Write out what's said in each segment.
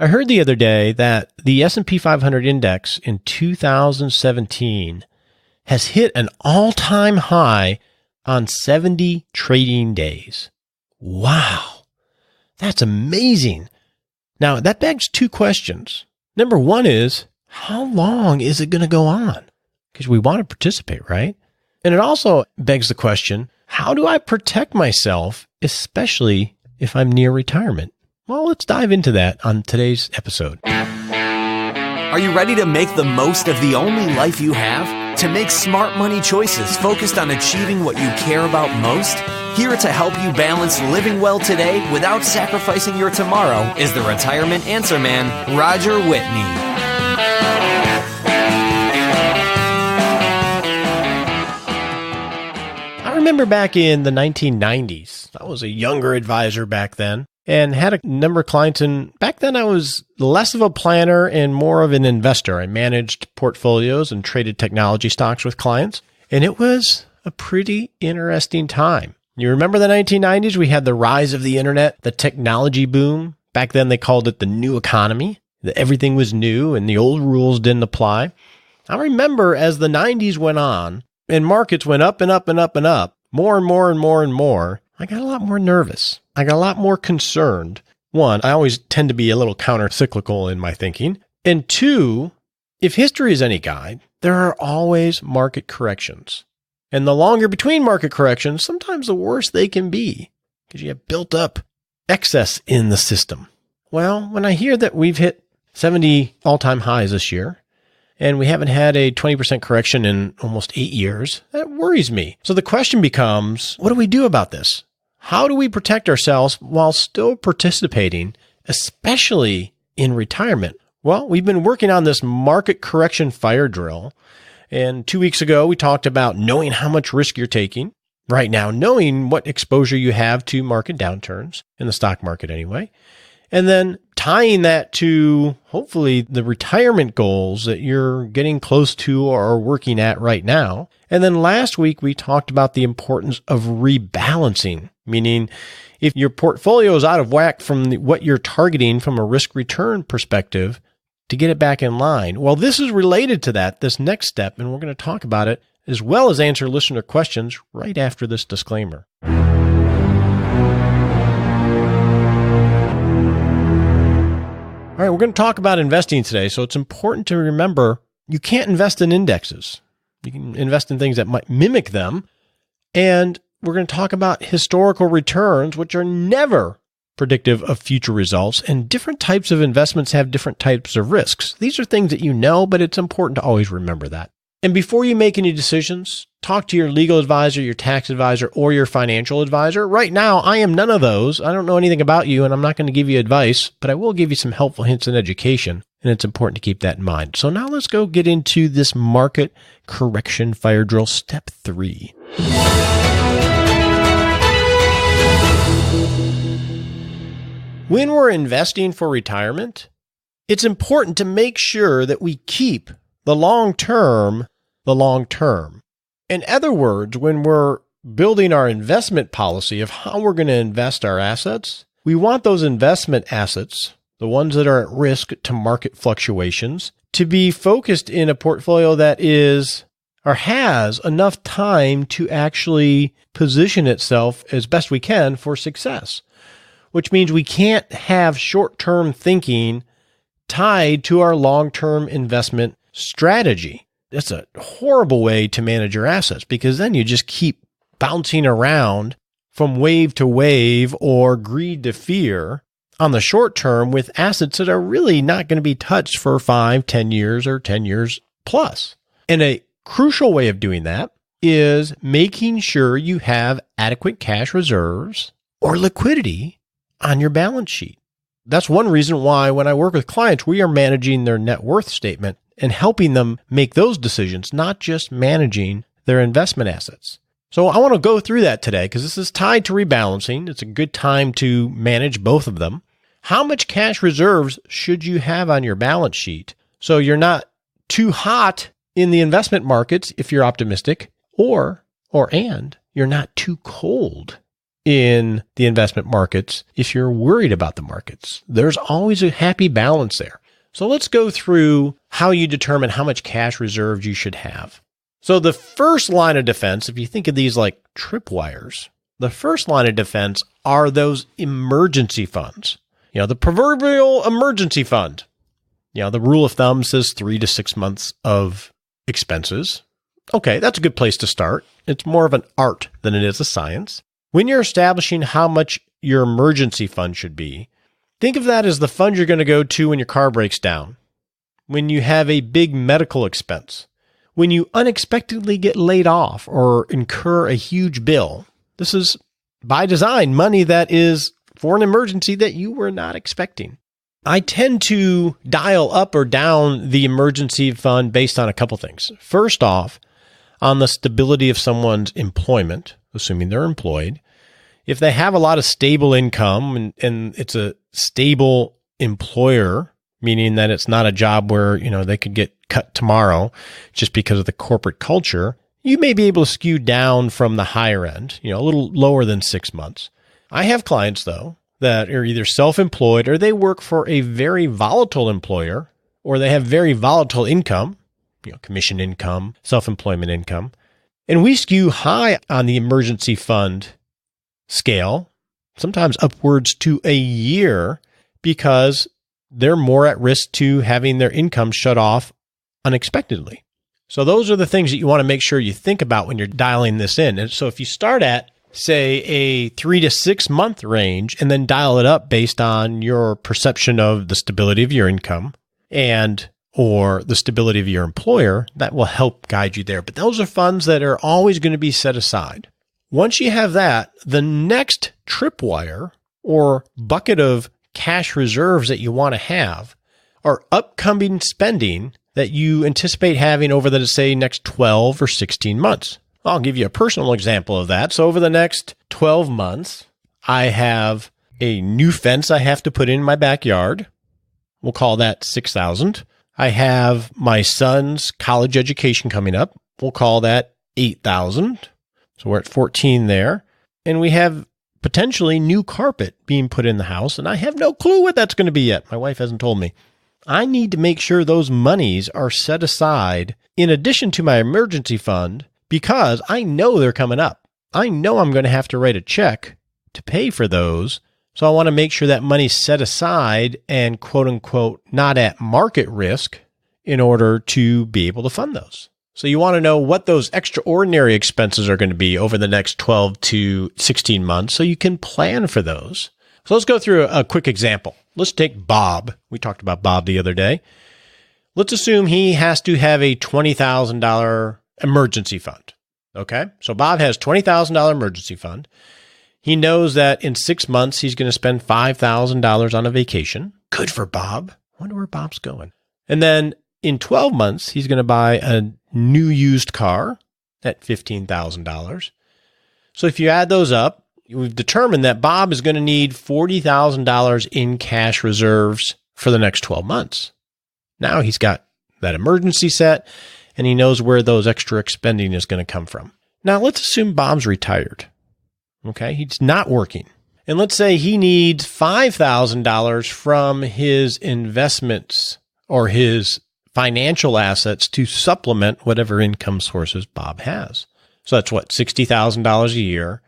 I heard the other day that the S&P 500 index in 2017 has hit an all-time high on 70 trading days. Wow, that's amazing. Now, that begs two questions. Number one is, how long is it going to go on? Because we want to participate, right? And it also begs the question, how do I protect myself, especially if I'm near retirement? Well, let's dive into that on today's episode. Are you ready to make the most of the only life you have? To make smart money choices focused on achieving what you care about most? Here to help you balance living well today without sacrificing your tomorrow is the Retirement Answer Man, Roger Whitney. I remember back in the 1990s, I was a younger advisor back then and had a number of clients. And back then I was less of a planner and more of an investor. I managed portfolios and traded technology stocks with clients. And it was a pretty interesting time. You remember the 1990s? We had the rise of the internet, the technology boom. Back then they called it the new economy. Everything was new and the old rules didn't apply. I remember as the 90s went on and markets went up and up and up and up, more and more and more and more, I got a lot more nervous. I got a lot more concerned. One, I always tend to be a little counter-cyclical in my thinking. And two, if history is any guide, there are always market corrections. And the longer between market corrections, sometimes the worse they can be because you have built up excess in the system. Well, when I hear that we've hit 70 all-time highs this year, and we haven't had a 20% correction in almost 8 years, that worries me. So the question becomes, what do we do about this? How do we protect ourselves while still participating, especially in retirement? Well, we've been working on this market correction fire drill. And 2 weeks ago, we talked about knowing how much risk you're taking. Right now, knowing what exposure you have to market downturns, in the stock market anyway. And then tying that to, hopefully, the retirement goals that you're getting close to or are working at right now. And then last week, we talked about the importance of rebalancing, meaning if your portfolio is out of whack from what you're targeting from a risk-return perspective, to get it back in line. Well, this is related to that, this next step, and we're going to talk about it as well as answer listener questions right after this disclaimer. All right, we're going to talk about investing today, so it's important to remember you can't invest in indexes. You can invest in things that might mimic them, and we're going to talk about historical returns, which are never predictive of future results, and different types of investments have different types of risks. These are things that you know, but it's important to always remember that. And before you make any decisions, talk to your legal advisor, your tax advisor, or your financial advisor. Right now, I am none of those. I don't know anything about you, and I'm not going to give you advice, but I will give you some helpful hints and education, and it's important to keep that in mind. So now let's go get into this market correction fire drill, step 3. When we're investing for retirement, it's important to make sure that we keep the long term. In other words, when we're building our investment policy of how we're going to invest our assets, we want those investment assets, the ones that are at risk to market fluctuations, to be focused in a portfolio that is or has enough time to actually position itself as best we can for success, which means we can't have short-term thinking tied to our long-term investment strategy. That's a horrible way to manage your assets because then you just keep bouncing around from wave to wave or greed to fear on the short term with assets that are really not going to be touched for 5, 10 years or 10 years plus. And a crucial way of doing that is making sure you have adequate cash reserves or liquidity on your balance sheet. That's one reason why when I work with clients, we are managing their net worth statement and helping them make those decisions, not just managing their investment assets. So I want to go through that today because this is tied to rebalancing. It's a good time to manage both of them. How much cash reserves should you have on your balance sheet so you're not too hot in the investment markets if you're optimistic, and you're not too cold in the investment markets if you're worried about the markets. There's always a happy balance there. So let's go through how you determine how much cash reserves you should have. So the first line of defense, if you think of these like tripwires, the first line of defense are those emergency funds. The proverbial emergency fund. The rule of thumb says 3 to 6 months of expenses. Okay, that's a good place to start. It's more of an art than it is a science. When you're establishing how much your emergency fund should be, think of that as the fund you're going to go to when your car breaks down, when you have a big medical expense, when you unexpectedly get laid off or incur a huge bill. This is, by design, money that is for an emergency that you were not expecting. I tend to dial up or down the emergency fund based on a couple things. First off, on the stability of someone's employment, assuming they're employed. If they have a lot of stable income and it's a stable employer, meaning that it's not a job where, they could get cut tomorrow just because of the corporate culture, you may be able to skew down from the higher end, a little lower than 6 months. I have clients, though, that are either self-employed or they work for a very volatile employer, or they have very volatile income, commission income, self-employment income. And we skew high on the emergency fund scale, sometimes upwards to a year, because they're more at risk to having their income shut off unexpectedly. So those are the things that you want to make sure you think about when you're dialing this in. And so if you start at, say, a 3 to 6 month range and then dial it up based on your perception of the stability of your income or the stability of your employer, that will help guide you there. But those are funds that are always going to be set aside. Once you have that, the next tripwire or bucket of cash reserves that you want to have are upcoming spending that you anticipate having over the, say, next 12 or 16 months. I'll give you a personal example of that. So over the next 12 months, I have a new fence I have to put in my backyard. We'll call that $6,000. I have my son's college education coming up. We'll call that $8,000. So we're at 14 there. And we have potentially new carpet being put in the house, and I have no clue what that's going to be yet. My wife hasn't told me. I need to make sure those monies are set aside in addition to my emergency fund, because I know they're coming up. I know I'm going to have to write a check to pay for those. So I want to make sure that money's set aside and quote unquote not at market risk in order to be able to fund those. So you want to know what those extraordinary expenses are going to be over the next 12 to 16 months so you can plan for those. So let's go through a quick example. Let's take Bob. We talked about Bob the other day. Let's assume he has to have a $20,000 emergency fund. Okay, so Bob has $20,000 emergency fund. He knows that in 6 months, he's going to spend $5,000 on a vacation. Good for Bob. I wonder where Bob's going. And then in 12 months, he's going to buy a new used car at $15,000. So if you add those up, we've determined that Bob is going to need $40,000 in cash reserves for the next 12 months. Now he's got that emergency set, and he knows where those extra expending is going to come from. Now let's assume Bob's retired. Okay, he's not working. And let's say he needs $5,000 from his investments or his financial assets to supplement whatever income sources Bob has. So that's what, $60,000 a year.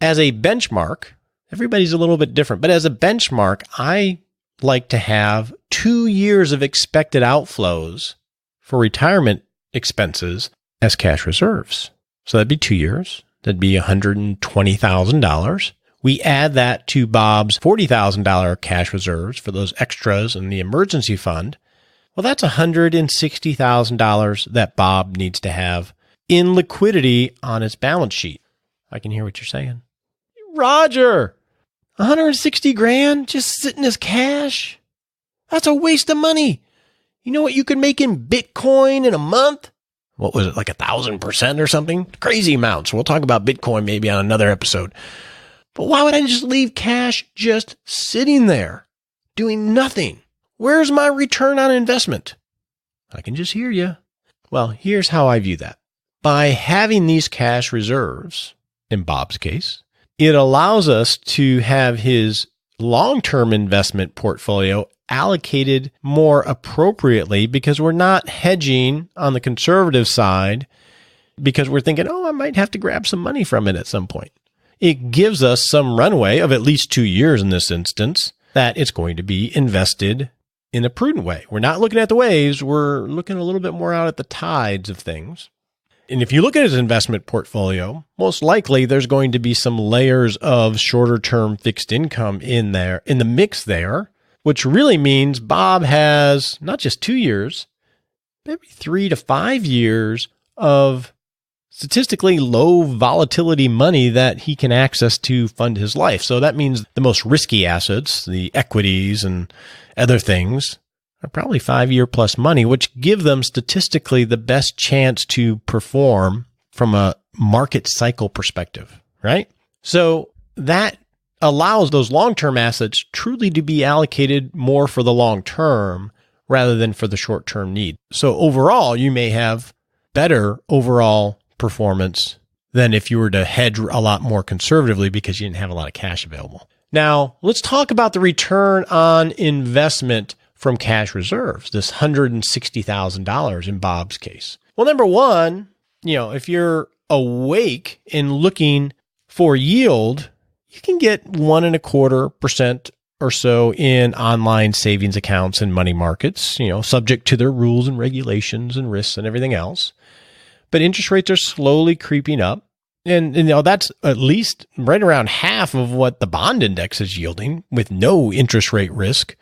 As a benchmark, everybody's a little bit different, but as a benchmark, I like to have 2 years of expected outflows for retirement expenses as cash reserves. So that'd be 2 years. That'd be $120,000. We add that to Bob's $40,000 cash reserves for those extras in the emergency fund. Well, that's $160,000 that Bob needs to have in liquidity on his balance sheet. I can hear what you're saying. Roger, 160 grand just sitting as cash? That's a waste of money. You know what you could make in Bitcoin in a month? What was it, like 1,000% or something? Crazy amounts. We'll talk about Bitcoin maybe on another episode. But why would I just leave cash just sitting there, doing nothing? Where's my return on investment? I can just hear you. Well, here's how I view that. By having these cash reserves, in Bob's case, it allows us to have his long-term investment portfolio allocated more appropriately because we're not hedging on the conservative side because we're thinking, I might have to grab some money from it at some point. It gives us some runway of at least 2 years in this instance that it's going to be invested in a prudent way. We're not looking at the waves. We're looking a little bit more out at the tides of things. And if you look at his investment portfolio, most likely there's going to be some layers of shorter term fixed income in there, in the mix there, which really means Bob has not just 2 years, maybe 3 to 5 years of statistically low volatility money that he can access to fund his life. So that means the most risky assets, the equities and other things, are probably 5-year plus money, which give them statistically the best chance to perform from a market cycle perspective, right? So that allows those long-term assets truly to be allocated more for the long term rather than for the short-term need. So overall, you may have better overall performance than if you were to hedge a lot more conservatively because you didn't have a lot of cash available. Now, let's talk about the return on investment from cash reserves, this $160,000 in Bob's case. Well, number one, if you're awake and looking for yield, you can get 1.25% or so in online savings accounts and money markets, subject to their rules and regulations and risks and everything else. But interest rates are slowly creeping up. And that's at least right around half of what the bond index is yielding with no interest rate risk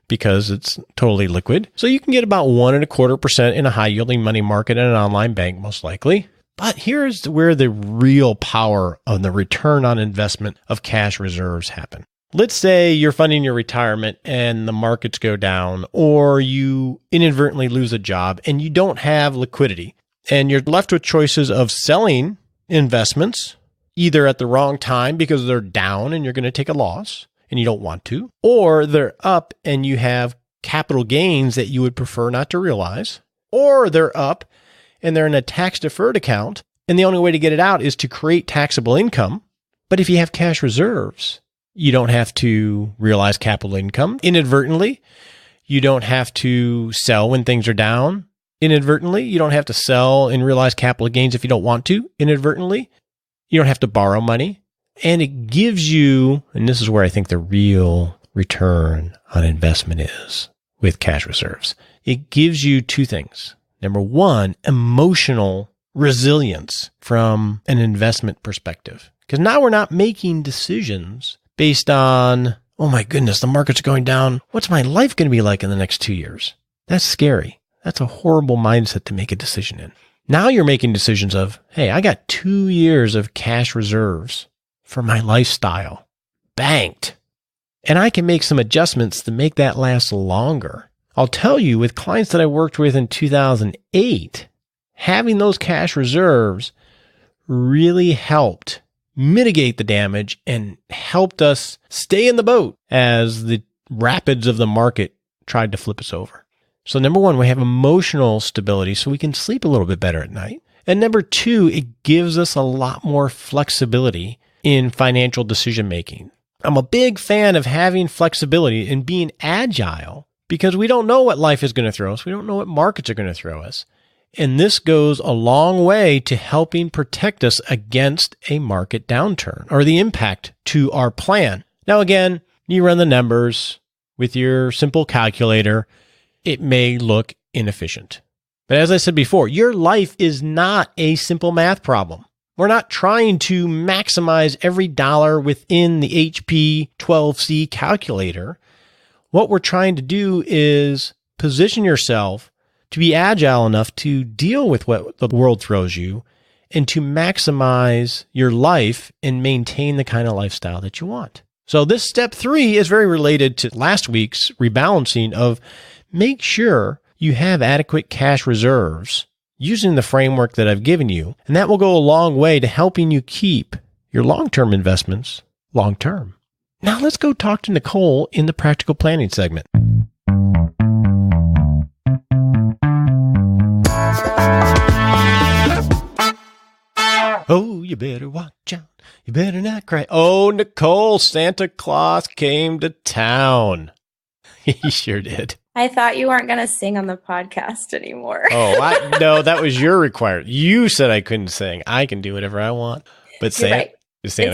because it's totally liquid. So you can get about 1.25% in a high yielding money market and an online bank, most likely. But here's where the real power of the return on investment of cash reserves happen. Let's say you're funding your retirement and the markets go down, or you inadvertently lose a job and you don't have liquidity. And you're left with choices of selling investments, either at the wrong time because they're down and you're going to take a loss and you don't want to, or they're up and you have capital gains that you would prefer not to realize, or they're up and they're in a tax-deferred account and the only way to get it out is to create taxable income. But if you have cash reserves, you don't have to realize capital income inadvertently. You don't have to sell when things are down inadvertently. You don't have to sell and realize capital gains if you don't want to inadvertently. You don't have to borrow money. And it gives you, and this is where I think the real return on investment is with cash reserves. It gives you two things. Number one, emotional resilience from an investment perspective. Because now we're not making decisions based on, oh my goodness, the market's going down. What's my life going to be like in the next 2 years? That's scary. That's a horrible mindset to make a decision in. Now you're making decisions of, hey, I got 2 years of cash reserves for my lifestyle banked. And I can make some adjustments to make that last longer. I'll tell you, with clients that I worked with in 2008, having those cash reserves really helped mitigate the damage and helped us stay in the boat as the rapids of the market tried to flip us over. So number one, we have emotional stability so we can sleep a little bit better at night. And number two, it gives us a lot more flexibility in financial decision making. I'm a big fan of having flexibility and being agile because we don't know what life is going to throw us. We don't know what markets are going to throw us. And this goes a long way to helping protect us against a market downturn or the impact to our plan. Now, again, you run the numbers with your simple calculator. It may look inefficient. But as I said before, your life is not a simple math problem. We're not trying to maximize every dollar within the HP 12C calculator. What we're trying to do is position yourself to be agile enough to deal with what the world throws you and to maximize your life and maintain the kind of lifestyle that you want. So this step 3 is very related to last week's rebalancing of make sure you have adequate cash reserves using the framework that I've given you. And that will go a long way to helping you keep your long-term investments long-term. Now let's go talk to Nicole in the practical planning segment. Oh, you better watch out. You better not cry. Oh, Nicole, Santa Claus came to town. He sure did. I thought you weren't going to sing on the podcast anymore. No, that was your requirement. You said I couldn't sing. I can do whatever I want. But Santa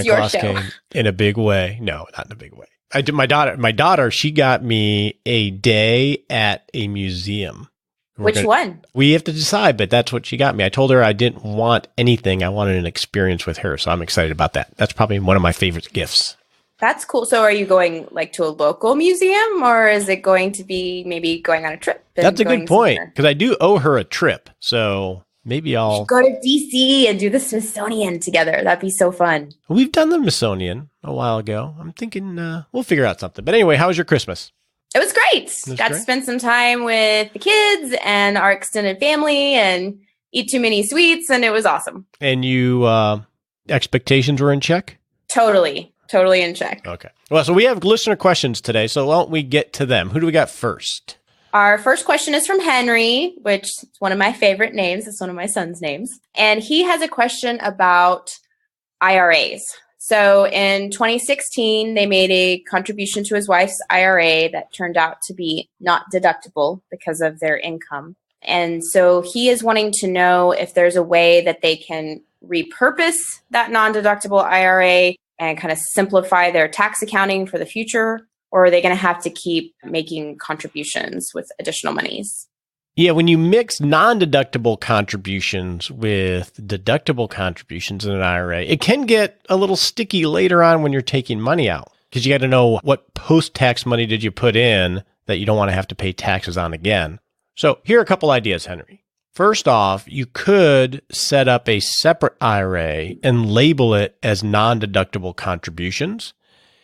Claus came in a big way. No, not in a big way. I did. My daughter, she got me a day at a museum. Which one? We have to decide, but that's what she got me. I told her I didn't want anything. I wanted an experience with her. So I'm excited about that. That's probably one of my favorite gifts. That's cool. So are you going like to a local museum, or is it going to be maybe going on a trip? That's a good point, because I do owe her a trip. So maybe I'll go to DC and do the Smithsonian together. That'd be so fun. We've done the Smithsonian a while ago. I'm thinking we'll figure out something. But anyway, how was your Christmas? It was great. Got to spend some time with the kids and our extended family and eat too many sweets, and it was awesome. And you expectations were in check? Totally in check. Okay. Well, so we have listener questions today, so why don't we get to them? Who do we got first? Our first question is from Henry, which is one of my favorite names. It's one of my son's names. And he has a question about IRAs. So in 2016, they made a contribution to his wife's IRA that turned out to be not deductible because of their income. And so he is wanting to know if there's a way that they can repurpose that non-deductible IRA and kind of simplify their tax accounting for the future, or are they going to have to keep making contributions with additional monies? Yeah, when you mix non-deductible contributions with deductible contributions in an IRA, it can get a little sticky later on when you're taking money out, because you got to know what post-tax money did you put in that you don't want to have to pay taxes on again. So here are a couple ideas, Henry. First off, you could set up a separate IRA and label it as non-deductible contributions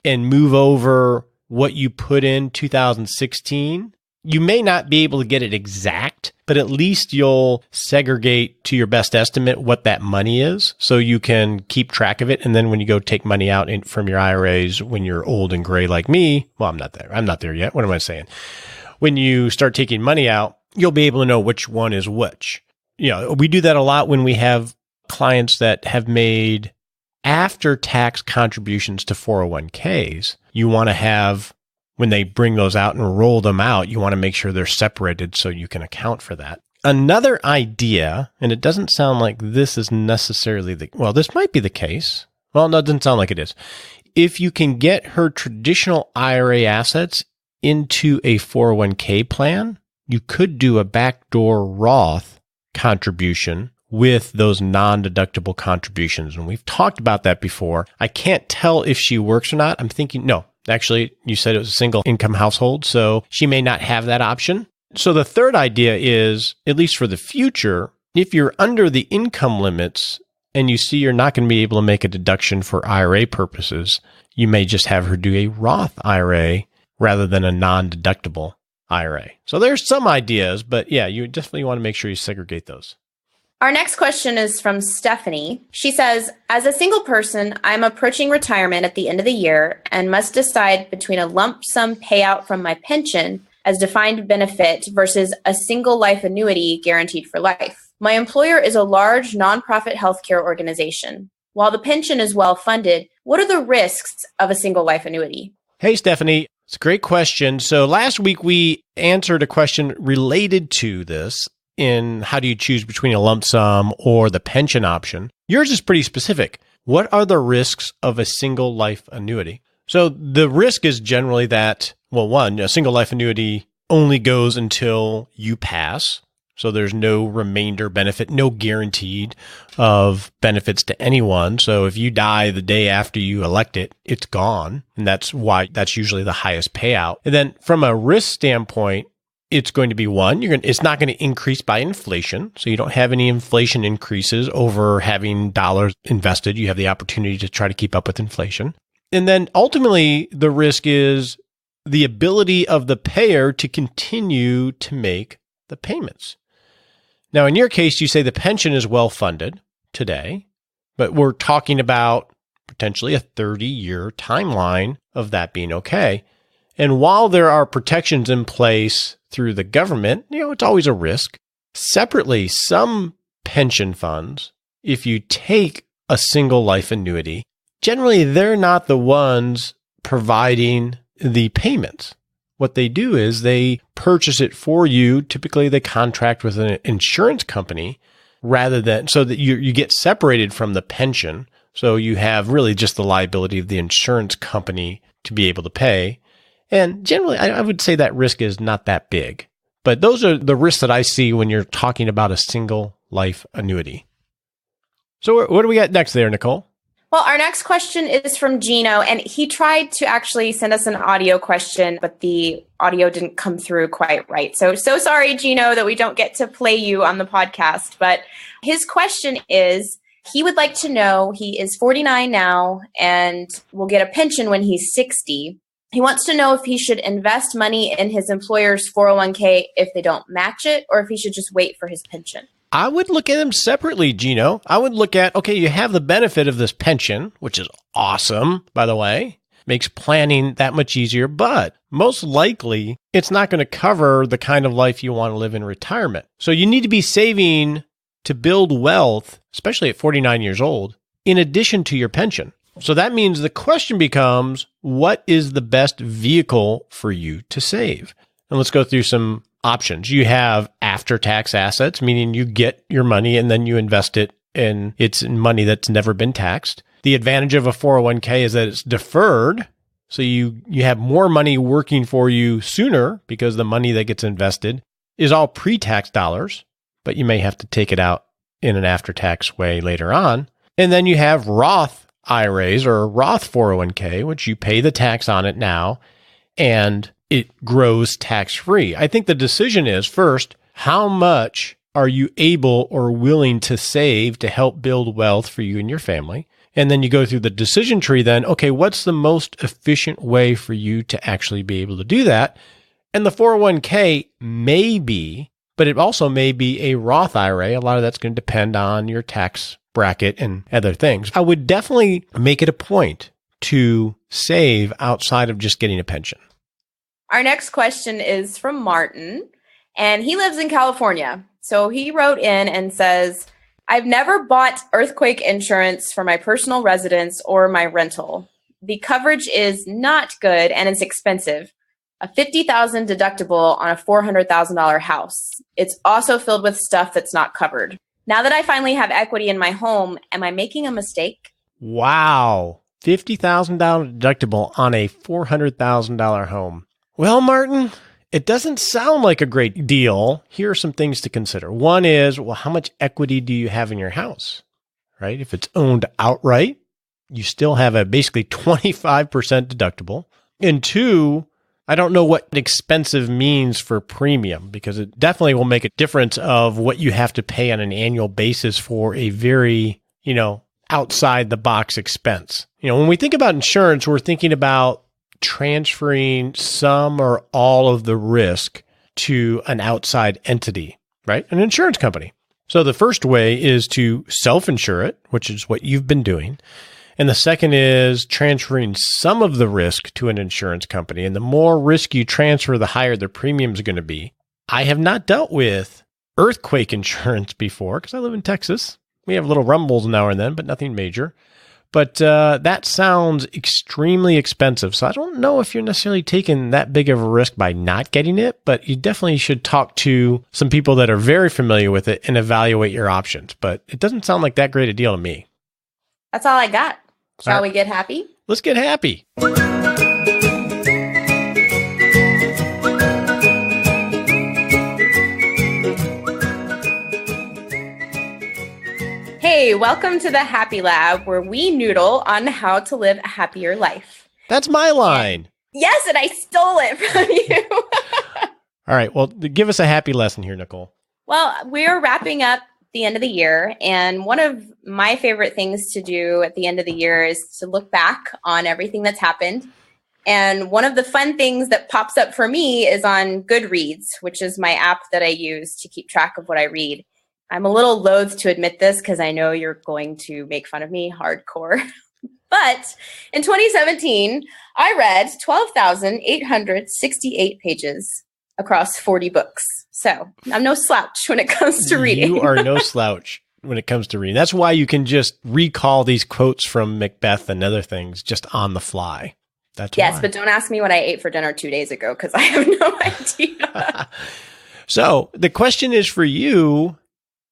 and move over what you put in 2016. You may not be able to get it exact, but at least you'll segregate to your best estimate what that money is so you can keep track of it. And then when you go take money out from your IRAs when you're old and gray like me, well, I'm not there. I'm not there yet. What am I saying? When you start taking money out, you'll be able to know which one is which. You know, we do that a lot when we have clients that have made after-tax contributions to 401ks. You want to have, when they bring those out and roll them out, you want to make sure they're separated so you can account for that. Another idea, and it doesn't sound like this is necessarily this might be the case. Well, no, it doesn't sound like it is. If you can get her traditional IRA assets into a 401k plan, you could do a backdoor Roth contribution with those non-deductible contributions. And we've talked about that before. I can't tell if she works or not. I'm thinking, no, actually, you said it was a single income household, so she may not have that option. So the third idea is, at least for the future, if you're under the income limits and you see you're not going to be able to make a deduction for IRA purposes, you may just have her do a Roth IRA rather than a non-deductible IRA. So there's some ideas, but yeah, you definitely want to make sure you segregate those. Our next question is from Stephanie. She says, as a single person, I'm approaching retirement at the end of the year and must decide between a lump sum payout from my pension as defined benefit versus a single life annuity guaranteed for life. My employer is a large nonprofit healthcare organization. While the pension is well funded, what are the risks of a single life annuity? Hey, Stephanie. It's a great question. So last week we answered a question related to this in how do you choose between a lump sum or the pension option. Yours is pretty specific. What are the risks of a single life annuity? So the risk is generally that, well, one, a single life annuity only goes until you pass. So there's no remainder benefit, no guaranteed of benefits to anyone. So if you die the day after you elect it, it's gone. And that's why that's usually the highest payout. And then from a risk standpoint, it's going to be one, it's not going to increase by inflation. So you don't have any inflation increases over having dollars invested. You have the opportunity to try to keep up with inflation. And then ultimately the risk is the ability of the payer to continue to make the payments. Now, in your case, you say the pension is well funded today, but we're talking about potentially a 30-year timeline of that being okay. And while there are protections in place through the government, it's always a risk. Separately, some pension funds, if you take a single life annuity, generally they're not the ones providing the payments. What they do is they purchase it for you. Typically, they contract with an insurance company rather than so that you get separated from the pension. So you have really just the liability of the insurance company to be able to pay. And generally, I would say that risk is not that big. But those are the risks that I see when you're talking about a single life annuity. So what do we got next there, Nicole? Well, our next question is from Gino, and he tried to actually send us an audio question, but the audio didn't come through quite right. So sorry, Gino, that we don't get to play you on the podcast. But his question is, he would like to know, he is 49 now and will get a pension when he's 60. He wants to know if he should invest money in his employer's 401k if they don't match it, or if he should just wait for his pension. I would look at them separately, Gino. I would look at, okay, you have the benefit of this pension, which is awesome, by the way. Makes planning that much easier, but most likely it's not going to cover the kind of life you want to live in retirement. So you need to be saving to build wealth, especially at 49 years old, in addition to your pension. So that means the question becomes, what is the best vehicle for you to save? And let's go through some options. You have after-tax assets, meaning you get your money and then you invest it and it's money that's never been taxed. The advantage of a 401k is that it's deferred. So you have more money working for you sooner because the money that gets invested is all pre-tax dollars, but you may have to take it out in an after-tax way later on. And then you have Roth IRAs or Roth 401k, which you pay the tax on it now and it grows tax-free. I think the decision is first, how much are you able or willing to save to help build wealth for you and your family? And then you go through the decision tree then, okay, what's the most efficient way for you to actually be able to do that? And the 401k may be, but it also may be a Roth IRA. A lot of that's going to depend on your tax bracket and other things. I would definitely make it a point to save outside of just getting a pension. Our next question is from Martin, and he lives in California. So he wrote in and says, I've never bought earthquake insurance for my personal residence or my rental. The coverage is not good and it's expensive. A $50,000 deductible on a $400,000 house. It's also filled with stuff that's not covered. Now that I finally have equity in my home, am I making a mistake? Wow. $50,000 deductible on a $400,000 home. Well, Martin, it doesn't sound like a great deal. Here are some things to consider. One is, well, how much equity do you have in your house, right? If it's owned outright, you still have a basically 25% deductible. And two, I don't know what expensive means for premium because it definitely will make a difference of what you have to pay on an annual basis for a very, outside the box expense. When we think about insurance, we're thinking about transferring some or all of the risk to an outside entity, right? An insurance company. So the first way is to self-insure it, which is what you've been doing. And the second is transferring some of the risk to an insurance company. And the more risk you transfer, the higher the premium is going to be. I have not dealt with earthquake insurance before because I live in Texas. We have little rumbles now and then, but nothing major. But that sounds extremely expensive. So I don't know if you're necessarily taking that big of a risk by not getting it, but you definitely should talk to some people that are very familiar with it and evaluate your options. But it doesn't sound like that great a deal to me. That's all I got. Shall we get happy? Let's get happy. Hey, welcome to the Happy Lab, where we noodle on how to live a happier life. That's my line. Yes, and I stole it from you. All right. Well, give us a happy lesson here, Nicole. Well, we're wrapping up the end of the year, and one of my favorite things to do at the end of the year is to look back on everything that's happened. And one of the fun things that pops up for me is on Goodreads, which is my app that I use to keep track of what I read. I'm a little loath to admit this because I know you're going to make fun of me hardcore. But in 2017, I read 12,868 pages across 40 books. So I'm no slouch when it comes to reading. You are no slouch. when it comes to reading. That's why you can just recall these quotes from Macbeth and other things just on the fly. That's yes, why. but don't ask me what I ate for dinner 2 days ago because I have no idea. So the question is for you,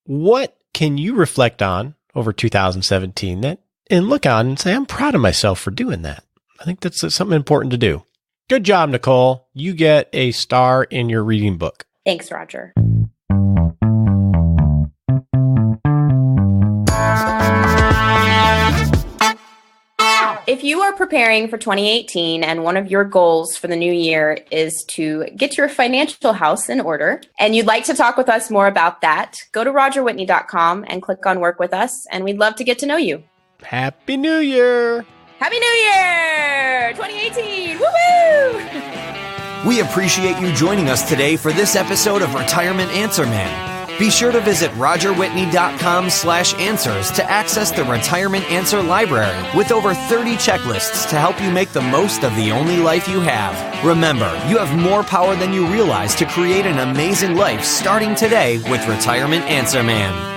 what can you reflect on over 2017 and look on and say, I'm proud of myself for doing that? I think that's something important to do. Good job, Nicole. You get a star in your reading book. Thanks, Roger. If you are preparing for 2018 and one of your goals for the new year is to get your financial house in order and you'd like to talk with us more about that, go to rogerwhitney.com and click on Work With Us, and we'd love to get to know you. Happy New Year! Happy New Year! 2018! Woo-hoo! We appreciate you joining us today for this episode of Retirement Answer Man. Be sure to visit rogerwhitney.com/answers to access the Retirement Answer Library with over 30 checklists to help you make the most of the only life you have. Remember, you have more power than you realize to create an amazing life starting today with Retirement Answer Man.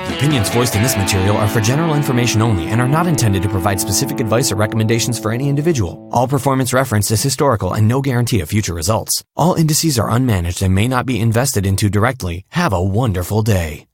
The opinions voiced in this material are for general information only and are not intended to provide specific advice or recommendations for any individual. All performance referenced is historical and no guarantee of future results. All indices are unmanaged and may not be invested into directly. Have a wonderful day.